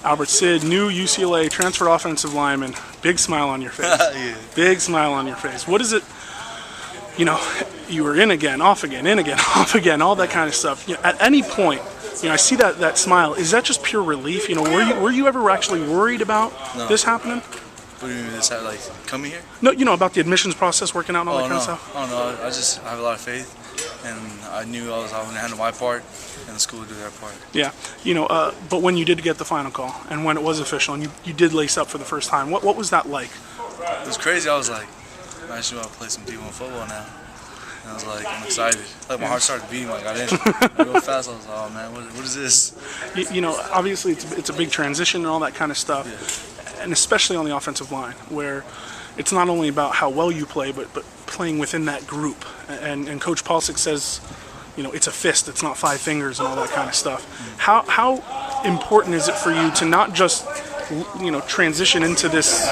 Albert Cid, new UCLA transferred offensive lineman. Big smile on your face. Yeah. Big smile on your face. What is it? You know, you were in again, off again, in again, off again, all that kind of stuff. You know, at any point, you know, I see that smile. Is that just pure relief? You know, were you ever actually worried about this happening? What do you mean, this like coming here? No, you know, about the admissions process, working out and all that kind of stuff? Oh, no, I just have a lot of faith, and I knew I was going to handle my part, and the school would do their part. Yeah, you know, but when you did get the final call, and when it was official, and you did lace up for the first time, what was that like? It was crazy. I was like, I actually want to play some D1 football now. And I was like, I'm excited. Like, my heart started beating when I got in. Real fast, I was like, oh man, what is this? You know, obviously it's a big transition and all that kind of stuff. Yeah. And especially on the offensive line, where it's not only about how well you play, but playing within that group. And Coach Paulsick says, you know, it's a fist, it's not five fingers and all that kind of stuff. How important is it for you to not just, you know, transition into this,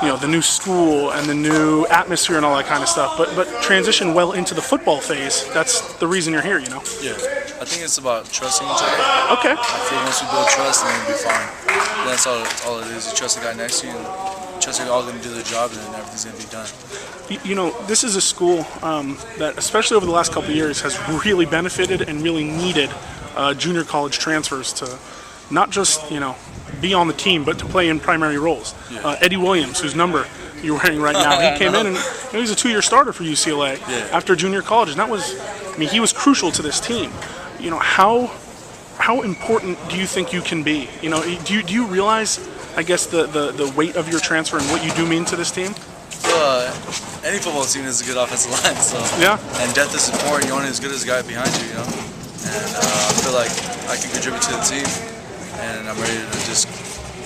you know, the new school and the new atmosphere and all that kind of stuff, but transition well into the football phase? That's the reason you're here, you know? Yeah, I think it's about trusting each other. Okay. I feel once we build trust, then we'll be fine. That's all it is. You trust the guy next to you, and trust they're all going to do their job, and then everything's going to be done. You know, this is a school that, especially over the last couple of years, has really benefited and really needed junior college transfers to not just, you know, be on the team, but to play in primary roles. Yeah. Eddie Williams, whose number you're wearing right now, he came in and he was a 2-year starter for UCLA after junior college, and that was, I mean, he was crucial to this team. You know, how important do you think you can be? You know, do you realize, I guess, the weight of your transfer and what you do mean to this team? Any football team is a good offensive line, so yeah. And depth is important. You're only as good as the guy behind you, you know. And I feel like I can contribute to the team, and I'm ready to just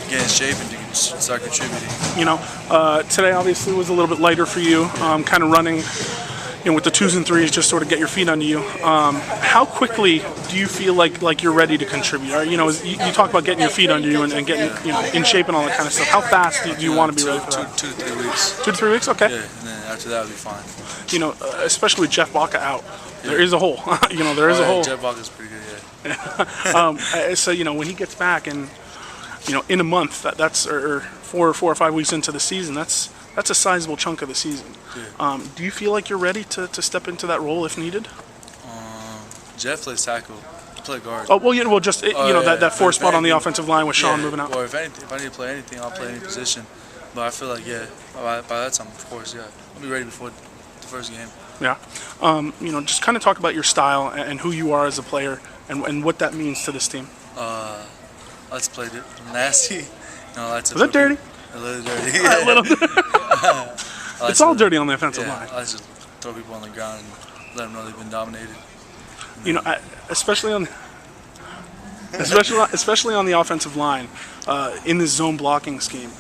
get in shape and start contributing. You know, today obviously was a little bit lighter for you, kind of running, you know, with the 2s and 3s, just sort of get your feet under you. How quickly do you feel like you're ready to contribute? You know, you talk about getting your feet under you and getting, you know, in shape and all that kind of stuff. How fast do you want to be ready for that? 2 to 3 weeks. 2 to 3 weeks? Okay. Yeah, and then after that, we'll be fine. You know, especially with Jeff Baca out, there is a hole. You know, there is a hole. Jeff Baca's pretty good, yeah. So, you know, when he gets back and, you know, in a month, that's or 4 or 5 weeks into the season, that's a sizable chunk of the season. Yeah. Do you feel like you're ready to step into that role if needed? Jeff plays tackle. I play guard. Oh, well, you know, that 4 spot on the offensive line with Sean moving out. Or if I need to play anything, I'll play any position. But I feel like, by that time, of course, I'll be ready before the first game. Yeah. You know, just kind of talk about your style and who you are as a player and what that means to this team. Let's play it nasty. Was that dirty? A little dirty. A little. It's all dirty on the offensive line. I just throw people on the ground and let them know they've been dominated. You know, especially on the offensive line, in this zone blocking scheme,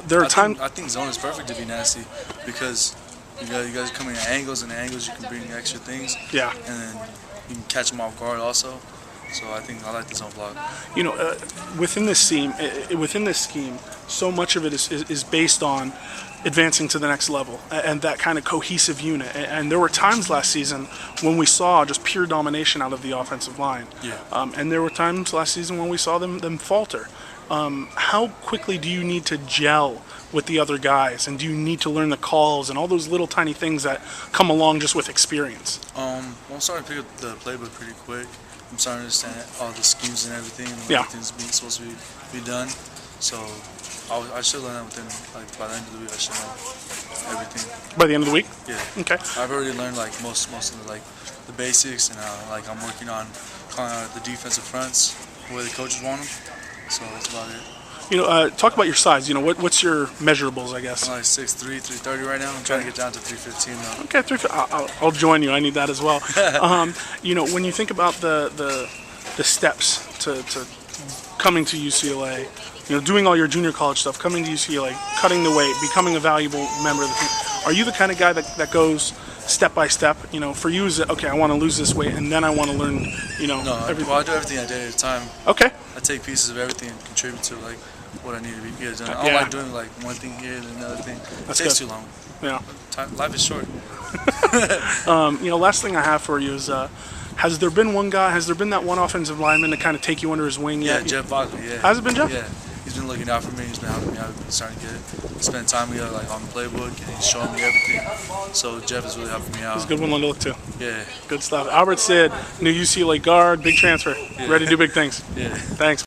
there are times. I think zone is perfect to be nasty because you guys are coming at angles, and the angles you can bring extra things. Yeah. And then you can catch them off guard also. So I think I like the zone block. You know, within this scheme, so much of it is based on advancing to the next level and that kind of cohesive unit. And there were times last season when we saw just pure domination out of the offensive line. Yeah. And there were times last season when we saw them falter. How quickly do you need to gel with the other guys, and do you need to learn the calls and all those little tiny things that come along just with experience? I'm starting to pick up the playbook pretty quick. I'm starting to understand all the schemes and everything, and everything's supposed to be done. So I should learn that within, like, by the end of the week. I should know everything. By the end of the week? Yeah. Okay. I've already learned like most of the basics, and like I'm working on calling out the defensive fronts where the coaches want them. So that's about it. You know, talk about your size. You know, what's your measurables, I guess? I'm like 6'3", 330 right now. I'm trying to get down to 315 now. Okay, 315. I'll join you. I need that as well. You know, when you think about the steps to coming to UCLA, you know, doing all your junior college stuff, coming to UCLA, cutting the weight, becoming a valuable member of the team, are you the kind of guy that goes step by step? You know, for you, is it, okay, I want to lose this weight, and then I want to learn, you know, everything? Well, I do everything a day at a time. Okay. I take pieces of everything and contribute to, like, what I need to get done. I don't like doing, like, one thing here and another thing. It takes too long. Yeah. Life is short. You know, last thing I have for you is, Has there been one guy? Has there been that one offensive lineman to kind of take you under his wing Yeah, yet? Jeff Bockley. Yeah. Has it been Jeff? Yeah, he's been looking out for me. He's been helping me out. We've been starting to spend time together, like on the playbook, and he's showing me everything. So Jeff is really helping me out. He's a good one to look to. Yeah. Good stuff. Albert Cid, new UCLA guard, big transfer, ready to do big things. Yeah. Thanks.